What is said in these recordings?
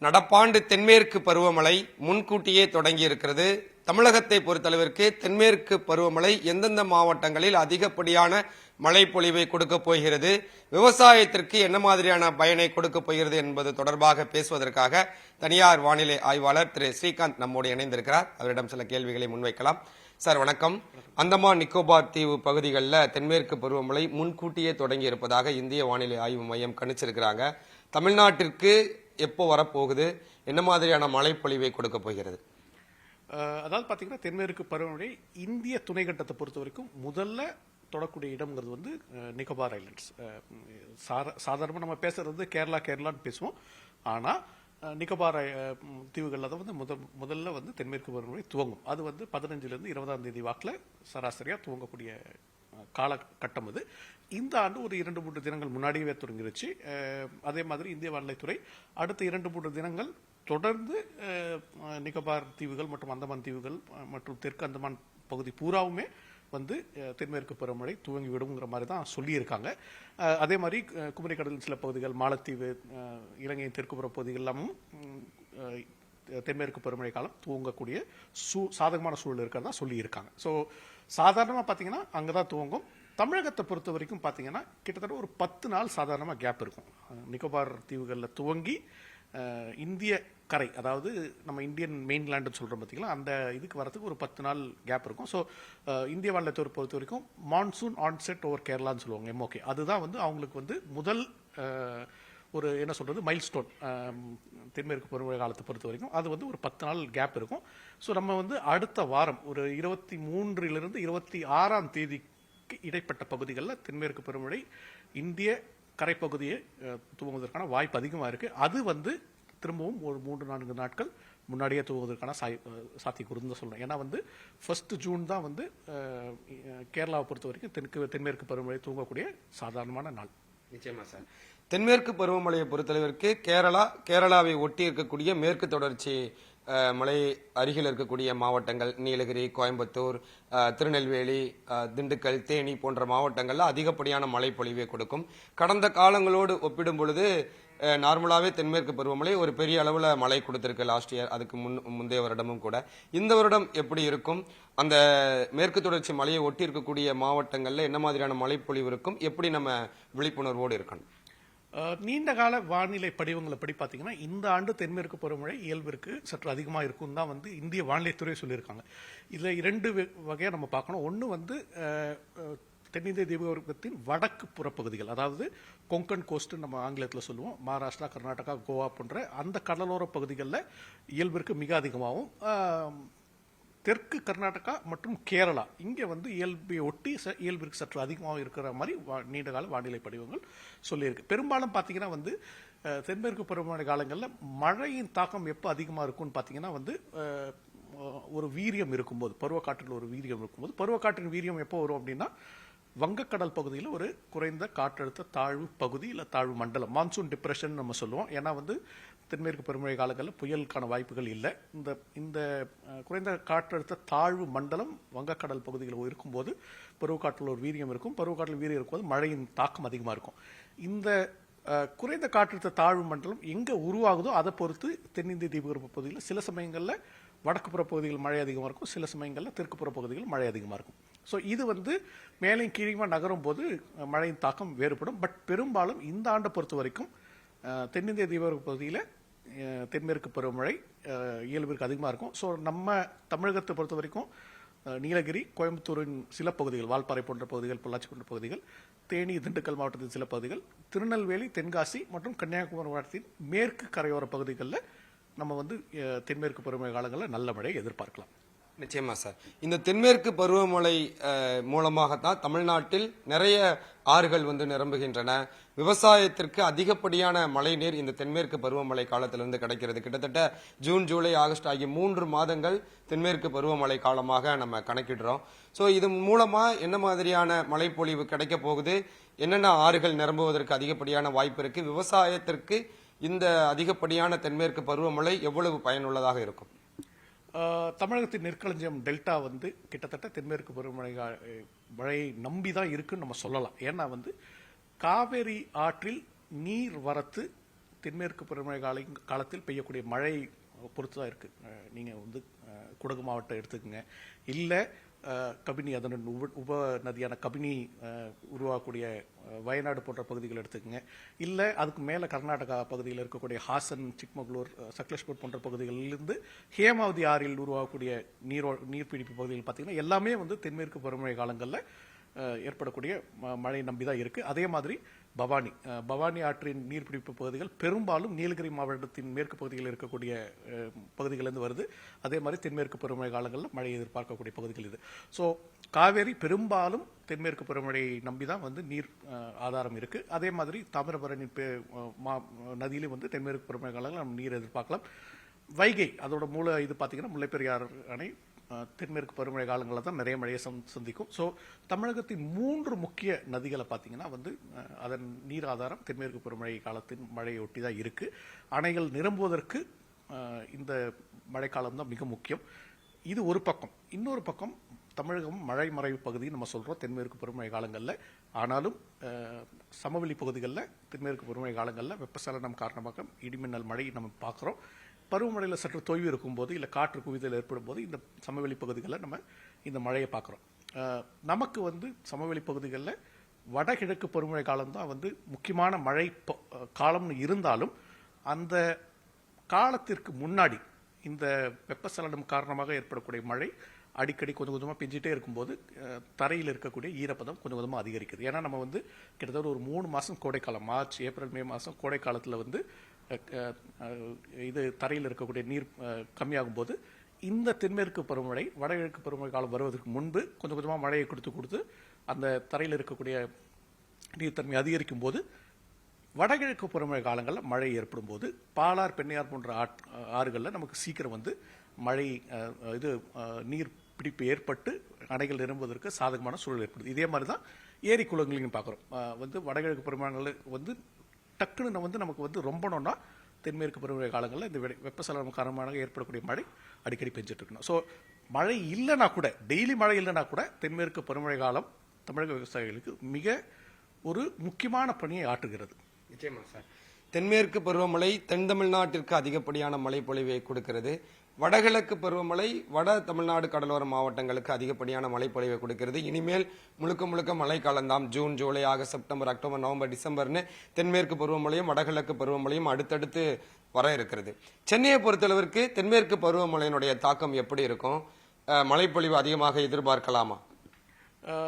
நடப்பாண்டு தென்மேற்கு பருவமழை முன்கூட்டியே தொடங்கி இருக்கிறது. தமிழகத்தை பொறுத்தளவிற்கு தென்மேற்கு பருவமழை எந்தெந்த மாவட்டங்களில் அதிகப்படியான மழை பொழிவை கொடுக்க போகிறது, விவசாயத்திற்கு என்ன மாதிரியான பயனை கொடுக்க போகிறது என்பது தொடர்பாக பேசுவதற்காக தனியார் வானிலை ஆய்வாளர் திரு ஸ்ரீகாந்த் நம்மோடு இணைந்திருக்கிறார். அவரிடம் சில கேள்விகளை முன்வைக்கலாம். சார் வணக்கம். அந்தமான் நிக்கோபார் தீவு பகுதிகளில் தென்மேற்கு பருவமழை முன்கூட்டியே தொடங்கி இருப்பதாக இந்திய வானிலை ஆய்வு மையம் கணிச்சிருக்கிறாங்க. தமிழ்நாட்டிற்கு எப்போ வரப்போகுது, என்ன மாதிரியான மழை பொழிவை கொடுக்க போகிறது? அதாவது பாத்தீங்கன்னா தென்மேற்கு பருவமழை இந்திய துணைக்கண்டத்தை பொறுத்த வரைக்கும் முதல்ல தொடக்கூடிய இடம்ங்கிறது வந்து நிக்கோபார் ஐலண்ட்ஸ். சாதாரணமாக நம்ம பேசுறது கேரளான்னு பேசுவோம். ஆனா நிக்கோபார் தீவுகளில் தான் வந்து முதல்ல வந்து தென்மேற்கு பருவமழை துவங்கும். அது வந்து 15 இருந்து 20ஆம் தேதி வாக்கில் சராசரியா துவங்கக்கூடிய காலகட்டம். அது இந்த ஆண்டு ஒரு 2-3 தினங்கள் முன்னாடியே தொடங்கிருச்சு. அதே மாதிரி இந்திய வானிலைத்துறை அடுத்த 2-3 தினங்கள் தொடர்ந்து நிக்கோபார் தீவுகள் மற்றும் அந்தமான் தீவுகள் மற்றும் தெற்கு அந்தமான் பகுதி பூராவுமே வந்து தென்மேற்கு பருவமழை துவங்கி விடுங்கிற மாதிரி தான் சொல்லியிருக்காங்க. அதே மாதிரி குமரி கடலின் சில பகுதிகள், மாலத்தீவு, இலங்கையின் தெற்குப்புற பகுதிகள் எல்லாமும் தென்மேற்கு பருவமழை காலம் துவங்கக்கூடிய சாதகமான சூழல் இருக்கிறதா சொல்லியிருக்காங்க. ஸோ சாதாரணமாக பார்த்தீங்கன்னா அங்கே தான் துவங்கும். தமிழகத்தை பொறுத்த வரைக்கும் பார்த்தீங்கன்னா கிட்டத்தட்ட ஒரு 10 நாள் சாதாரணமாக கேப் இருக்கும். நிக்கோபார் தீவுகளில் துவங்கி இந்திய கரை, அதாவது நம்ம இந்தியன் மெயின்லேண்டுன்னு சொல்கிறோம் பார்த்தீங்களா, அந்த இதுக்கு வரதுக்கு ஒரு 10 நாள் கேப் இருக்கும். ஸோ இந்திய வானிலைத்துறை பொறுத்த வரைக்கும் மான்சூன் ஆன்செட் ஓவர் கேரளான்னு சொல்லுவாங்க, எம்ஓகே. அதுதான் வந்து அவங்களுக்கு வந்து முதல் ஒரு என்ன சொல்றது மைல்ஸ்டோன் தென்மேற்கு பருவமழை காலத்தை பொறுத்த வரைக்கும். அது வந்து ஒரு 10 நாள் கேப் இருக்கும். ஸோ நம்ம வந்து அடுத்த வாரம் ஒரு 23 இருந்து 26ஆம் தேதிக்கு இடைப்பட்ட பகுதிகளில் தென்மேற்கு பருவமழை இந்திய கரைப்பகுதியை துவங்குவதற்கான வாய்ப்பு அதிகமாக இருக்கு. அது வந்து திரும்பவும் ஒரு 3-4 நாட்கள் முன்னாடியே துவங்குவதற்கான சாத்தியக்கூறுன்னு சொல்லணும். ஏன்னா வந்து 1 ஜூன் தான் வந்து கேரளாவை பொறுத்த வரைக்கும் தென்மேற்கு பருவமழை துவங்கக்கூடிய சாதாரணமான நாள். நிச்சயமா சார். தென்மேற்கு பருவமழையை பொறுத்தளவிற்கு கேரளாவை ஒட்டி இருக்கக்கூடிய மேற்கு தொடர்ச்சி மலை அருகில் இருக்கக்கூடிய மாவட்டங்கள் நீலகிரி, கோயம்புத்தூர், திருநெல்வேலி, திண்டுக்கல், தேனி போன்ற மாவட்டங்கள்ல அதிகப்படியான மழை பொழிவை கொடுக்கும். கடந்த காலங்களோடு ஒப்பிடும் பொழுது நார்மலாவே தென்மேற்கு பருவமழை ஒரு பெரிய அளவுல மழை கொடுத்திருக்கு லாஸ்ட் இயர், அதுக்கு முந்தைய வருடமும் கூட. இந்த வருடம் எப்படி இருக்கும்? அந்த மேற்கு தொடர்ச்சி மலையை ஒட்டி இருக்கக்கூடிய மாவட்டங்கள்ல என்ன மாதிரியான மழை பொழிவு இருக்கும்? எப்படி நம்ம விழிப்புணர்வோடு இருக்கணும்? நீண்ட கால வானிலை படிவங்களை படி பார்த்தீங்கன்னா இந்த ஆண்டு தென்மேற்கு பருவமழை இயல்பிற்கு சற்று அதிகமாக இருக்கும் தான் வந்து இந்திய வானிலைத்துறை சொல்லியிருக்காங்க. இதில் 2 வகையாக நம்ம பார்க்கணும். ஒன்று வந்து தென்னிந்திய தீபகற்பத்தின் வடக்கு புறப்பகுதிகள், அதாவது கொங்கன் கோஸ்ட் நம்ம ஆங்கிலத்தில் சொல்லுவோம், மகாராஷ்டிரா, கர்நாடகா, கோவா போன்ற அந்த கடலோர பகுதிகளில் இயல்பிற்கு மிக அதிகமாகவும், தெற்கு கர்நாடகா மற்றும் கேரளா இங்கே வந்து இயல்பை ஒட்டி இயல்பிற்கு சற்று அதிகமாக இருக்கிற மாதிரி நீண்டகால வானிலை படிவங்கள் சொல்லியிருக்கு. பெரும்பாலும் பார்த்தீங்கன்னா வந்து தென்மேற்கு பருவமழை காலங்களில் மழையின் தாக்கம் எப்போ அதிகமாக இருக்கும்னு பார்த்தீங்கன்னா வந்து ஒரு வீரியம் இருக்கும்போது, பருவக்காற்றில் ஒரு வீரியம் இருக்கும்போது, பருவக்காற்றின் வீரியம் எப்போ வரும் அப்படின்னா வங்கக்கடல் பகுதியில் ஒரு குறைந்த காற்றழுத்த தாழ்வு பகுதி இல்லை தாழ்வு மண்டலம், மான்சூன் டிப்ரெஷன் நம்ம சொல்லுவோம். ஏன்னா வந்து தென்மேற்கு பருவமழை காலங்களில் புயலுக்கான வாய்ப்புகள் இல்லை. இந்த குறைந்த காற்றழுத்த தாழ்வு மண்டலம் வங்கக்கடல் பகுதிகளில் இருக்கும்போது பருவக்காற்றில் ஒரு வீரியம் இருக்கும். பருவக்காற்றில் வீரியம் இருக்கும்போது மழையின் தாக்கம் அதிகமாக இருக்கும். இந்த குறைந்த காற்றழுத்த தாழ்வு மண்டலம் எங்கே உருவாகுதோ அதை பொறுத்து தென்னிந்திய தீபகற்ப பகுதியில் சில சமயங்களில் வடக்குப்புற பகுதிகள் மழை அதிகமாக இருக்கும், சில சமயங்களில் தெற்குப்புற பகுதிகள் மழை அதிகமாக இருக்கும். ஸோ இது வந்து மேலையும் கீழே நகரும் போது மழையின் தாக்கம் வேறுபடும். பட் பெரும்பாலும் இந்த ஆண்டை பொறுத்த வரைக்கும் தென்னிந்திய தீபகற்ப பகுதியில் தென்மேற்கு பருவமழை இயல்பிற்கு அதிகமாக இருக்கும். ஸோ நம்ம தமிழகத்தை பொறுத்த வரைக்கும் நீலகிரி, கோயம்புத்தூரின் சில பகுதிகள், வால்பாறை போன்ற பகுதிகள், பொள்ளாச்சி போன்ற பகுதிகள், தேனி, திண்டுக்கல் மாவட்டத்தின் சில பகுதிகள், திருநெல்வேலி, தென்காசி மற்றும் கன்னியாகுமரி மாவட்டத்தின் மேற்கு கரையோர பகுதிகளில் நம்ம வந்து தென்மேற்கு பருவமழை காலங்களில் நல்ல மழையை எதிர்பார்க்கலாம். நிச்சயமா சார். இந்த தென்மேற்கு பருவமழை மூலமாகத்தான் தமிழ்நாட்டில் நிறைய ஆறுகள் வந்து நிரம்புகின்றன. விவசாயத்திற்கு அதிகப்படியான மழை நீர் இந்த தென்மேற்கு பருவமழை காலத்திலிருந்து கிடைக்கிறது. கிட்டத்தட்ட ஜூன், ஜூலை, ஆகஸ்ட் ஆகிய 3 மாதங்கள் தென்மேற்கு பருவமழை காலமாக நம்ம கணக்கிடுறோம். ஸோ இது மூலமா என்ன மாதிரியான மழை பொழிவு கிடைக்க போகுது, என்னென்ன ஆறுகள் நிரம்புவதற்கு அதிகப்படியான வாய்ப்பு இருக்கு, விவசாயத்திற்கு இந்த அதிகப்படியான தென்மேற்கு பருவமழை எவ்வளவு பயனுள்ளதாக இருக்கும்? தமிழகத்தின் நெற்களஞ்சியம் டெல்டா வந்து கிட்டத்தட்ட தென்மேற்கு மழையை நம்பி தான் இருக்குன்னு நம்ம சொல்லலாம். ஏன்னா வந்து காவேரி ஆற்றில் நீர் வரத்து தென்மேற்கு பருவமழை காலத்தில் பெய்யக்கூடிய மழை பொறுத்து தான் இருக்கு. நீங்க வந்து குடகு மாவட்டம் எடுத்துக்கங்க, இல்ல கபினி அதனுடன் உப நதியான கபினி உருவாகக்கூடிய வயநாடு போன்ற பகுதிகள் எடுத்துக்கங்க, இல்ல அதுக்கு மேல கர்நாடகா பகுதியில் இருக்கக்கூடிய ஹாசன், சிக்மகளூர், சக்லேஷ்பூர் போன்ற பகுதிகளிலிருந்து ஹேமாவதி ஆறில் உருவாகக்கூடிய நீர்பிடிப்பு பகுதிகள் பார்த்தீங்கன்னா எல்லாமே வந்து தென்மேற்கு பருவமழை காலங்களில் ஏற்படக்கூடிய மழை நம்பிதான் இருக்கு. அதே மாதிரி பவானி ஆற்றின் நீர்பிடிப்பு பகுதிகள் பெரும்பாலும் நீலகிரி மாவட்டத்தின் மேற்கு பகுதிகளில் இருக்கக்கூடிய பகுதிகளிலிருந்து வருது. அதே மாதிரி தென்மேற்கு பருவமழை காலங்களில் மழை எதிர்பார்க்கக்கூடிய பகுதிகள் இது. ஸோ காவேரி பெரும்பாலும் தென்மேற்கு பருவமழையை நம்பிதான் வந்து நீர் ஆதாரம் இருக்கு. அதே மாதிரி தாமிரபரணி நதியிலும் வந்து தென்மேற்கு பருவமழை காலங்களில் நம்ம நீர் எதிர்பார்க்கலாம். வைகை அதோட மூல இது பார்த்தீங்கன்னா முல்லைப்பெரியாறு அணை தென்மேற்கு பருவமழை காலங்களில் தான் நிறைய மழையை சந்திக்கும். ஸோ தமிழகத்தின் 3 முக்கிய நதிகளை பார்த்தீங்கன்னா வந்து அதன் நீர் ஆதாரம் தென்மேற்கு பருவமழை காலத்தின் மழையை ஒட்டி தான் இருக்கு. அணைகள் நிரம்புவதற்கு இந்த மழைக்காலம் தான் மிக முக்கியம். இது ஒரு பக்கம். இன்னொரு பக்கம் தமிழகம் மழை மறைவு பகுதி நம்ம சொல்றோம் தென்மேற்கு பருவமழை காலங்களில். ஆனாலும் சமவெளி பகுதிகளில் தென்மேற்கு பருவமழை காலங்களில் வெப்பசலனம் காரணமாக இடிமின்னல் மழை நம்ம பார்க்குறோம். பருவமழையில் சற்று தொய்வு இருக்கும்போது இல்லை காற்று குவிதல் ஏற்படும் போது இந்த சமவெளி பகுதிகளில் நம்ம இந்த மழையை பார்க்குறோம். நமக்கு வந்து சமவெளி பகுதிகளில் வடகிழக்கு பருவமழை காலம் தான் வந்து முக்கியமான மழை காலம்னு இருந்தாலும் அந்த காலத்திற்கு முன்னாடி இந்த வெப்பசலனம் காரணமாக ஏற்படக்கூடிய மழை அடிக்கடி கொஞ்சம் கொஞ்சமாக பெஞ்சிட்டே இருக்கும்போது தரையில் இருக்கக்கூடிய ஈரப்பதம் கொஞ்சம் கொஞ்சமாக அதிகரிக்குது. ஏன்னா நம்ம வந்து கிட்டத்தட்ட ஒரு 3 மாதம் கோடைக்காலம், மார்ச், ஏப்ரல், மே மாதம் கோடை காலத்தில் வந்து இது தரையில் இருக்கக்கூடிய நீர் கம்மியாகும் போது இந்த தென்மேற்கு பருவமழை வடகிழக்கு பருவமழை காலம் வருவதற்கு முன்பு கொஞ்சம் கொஞ்சமாக மழையை கொடுத்து அந்த தரையில் இருக்கக்கூடிய நீர்த்தன்மை அதிகரிக்கும் போது வடகிழக்கு பருவமழை காலங்களில் மழை ஏற்படும் போது பாலார், பெண்ணையார் போன்ற ஆறுகளில் நமக்கு சீக்கிரம் வந்து மழை நீர் பிடிப்பு ஏற்பட்டு அணைகள் நிரம்புவதற்கு சாதகமான சூழல் ஏற்படுது. இதே மாதிரி தான் ஏரி குளங்களையும் பார்க்குறோம். வந்து வடகிழக்கு பருவமழை வந்து டக்குன்னு வந்து நமக்கு வந்து ரொம்பணும்னா தென்மேற்கு பருவமழை காலங்களில் இந்த வெப்பசலனம் காரணமாக ஏற்படக்கூடிய மழை அடிக்கடி பெஞ்சிட்டு இருக்கணும். ஸோ மழை இல்லைன்னா கூட, டெய்லி மழை இல்லைன்னா கூட தென்மேற்கு பருவமழை காலம் தமிழக விவசாயிகளுக்கு மிக ஒரு முக்கியமான பணியை ஆற்றுகிறது. நிச்சயமா சார். தென்மேற்கு பருவமழை தென் தமிழ்நாட்டிற்கு அதிகப்படியான மழை பொழிவை கொடுக்கிறது. வடகிழக்கு பருவமழை வட தமிழ்நாடு கடலோர மாவட்டங்களுக்கு அதிகப்படியான மழைப்பொழிவை கொடுக்கிறது. இனிமேல் முழுக்க முழுக்க மழை காலம்தான். June, July, August, September, October, November, டிசம்பர்னு தென்மேற்கு பருவமழையும் வடகிழக்கு பருவமழையும் அடுத்தடுத்து வர இருக்கிறது. சென்னையை பொறுத்தளவிற்கு தென்மேற்கு பருவமழையினுடைய தாக்கம் எப்படி இருக்கும்? மழைப்பொழிவு அதிகமாக எதிர்பார்க்கலாமா?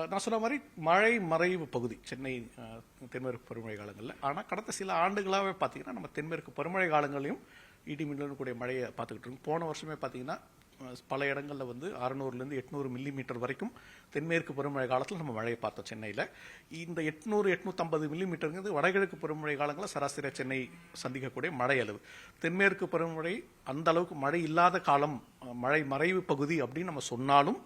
நான் சொன்ன மாதிரி மழை மறைவு பகுதி சென்னை தென்மேற்கு பருவமழை காலங்களில். ஆனால் கடந்த சில ஆண்டுகளாகவே பார்த்தீங்கன்னா நம்ம தென்மேற்கு பருவமழை காலங்களையும் இடி மின்னலுடன் கூடிய மழையை பார்த்துக்கிட்டு இருக்கோம். போன வருஷமே பார்த்தீங்கன்னா பல இடங்களில் வந்து 600 to 800 மில்லிமீட்டர் வரைக்கும் தென்மேற்கு பருவமழை காலத்தில் நம்ம மழையை பார்த்தோம் சென்னையில். இந்த 800-850 மில்லிமீட்டருங்கிறது வடகிழக்கு பருவமழை காலங்களில் சராசரியாக சென்னை சந்திக்கக்கூடிய மழை அளவு. தென்மேற்கு பருவமழை அந்த அளவுக்கு மழை இல்லாத காலம், மழை மறைவு பகுதி அப்படின்னு நம்ம சொன்னாலும்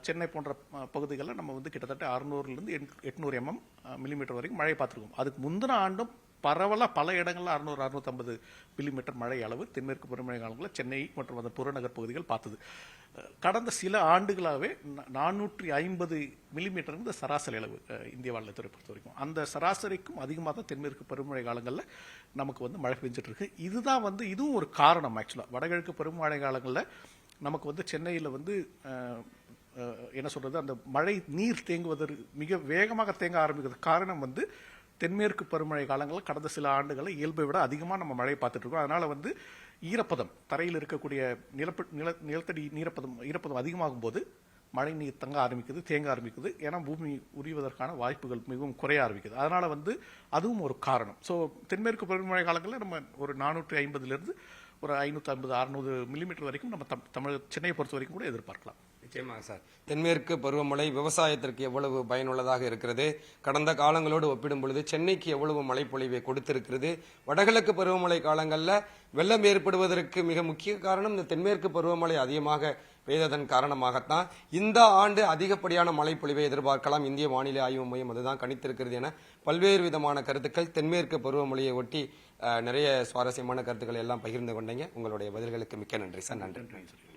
சென்னை போன்ற பகுதிகளில் நம்ம வந்து கிட்டத்தட்ட 600-800 மில்லிமீட்டர் வரைக்கும் மழை பார்த்துருக்கோம். அதுக்கு முந்தின ஆண்டும் பரவலாக பல இடங்களில் 600-650 மில்லிமீட்டர் மழை அளவு தென்மேற்கு பருவமழை காலங்களில் சென்னை மற்றும் அதன் புறநகர் பகுதிகள் பார்த்தது. கடந்த சில ஆண்டுகளாகவே 450 மில்லிமீட்டர் இந்த சராசரி அளவு இந்திய வானிலைத்துறை பொறுத்த வரைக்கும். அந்த சராசரிக்கும் அதிகமாக தான் தென்மேற்கு பருவமழை காலங்களில் நமக்கு வந்து மழை பெஞ்சிட்டு இருக்கு. இதுதான் வந்து இதுவும் ஒரு காரணம். ஆக்சுவலாக வடகிழக்கு பருவமழை காலங்களில் நமக்கு வந்து சென்னையில் வந்து என்ன சொல்றது, அந்த மழை நீர் தேங்குவதற்கு மிக வேகமாக தேங்க ஆரம்பிக்கிறது காரணம் வந்து தென்மேற்கு பருவமழை காலங்களில் கடந்த சில ஆண்டுகளில் இயல்பை விட அதிகமாக நம்ம மழையை பார்த்துட்டு இருக்கோம். அதனால வந்து ஈரப்பதம் தரையில் இருக்கக்கூடிய நிலத்தடி ஈரப்பதம் அதிகமாகும் போது மழை நீர் தங்க ஆரம்பிக்குது, தேங்க ஆரம்பிக்குது. ஏன்னா பூமி உரிவதற்கான வாய்ப்புகள் மிகவும் குறைய ஆரம்பிக்குது. அதனால வந்து அதுவும் ஒரு காரணம். ஸோ தென்மேற்கு பருவமழை காலங்களில் நம்ம ஒரு 450 ஒரு 550-600 மில்லிமீட்டர் வரைக்கும் நம்ம சென்னையை பொறுத்த வரைக்கும் கூட எதிர்பார்க்கலாம். நிச்சயமாக சார். தென்மேற்கு பருவமழை விவசாயத்திற்கு எவ்வளவு பயனுள்ளதாக இருக்கிறது, கடந்த காலங்களோடு ஒப்பிடும் பொழுது சென்னைக்கு எவ்வளவு மழைப்பொழிவை கொடுத்திருக்கிறது. வடகிழக்கு பருவமழை காலங்களில் வெள்ளம் ஏற்படுவதற்கு மிக முக்கிய காரணம் இந்த தென்மேற்கு பருவமழை அதிகமாக பெய்ததன் காரணமாகத்தான் இந்த ஆண்டு அதிகப்படியான மழைப்பொழிவை எதிர்பார்க்கலாம். இந்திய வானிலை ஆய்வு மையம் அதுதான் கணித்திருக்கிறது என பல்வேறு விதமான கருத்துக்கள் தென்மேற்கு பருவமழையை ஒட்டி நிறைய சுவாரஸ்யமான கருத்துக்களை எல்லாம் பகிர்ந்து கொண்டீங்க. உங்களுடைய பதில்களுக்கு மிக்க நன்றி சார். நன்றி.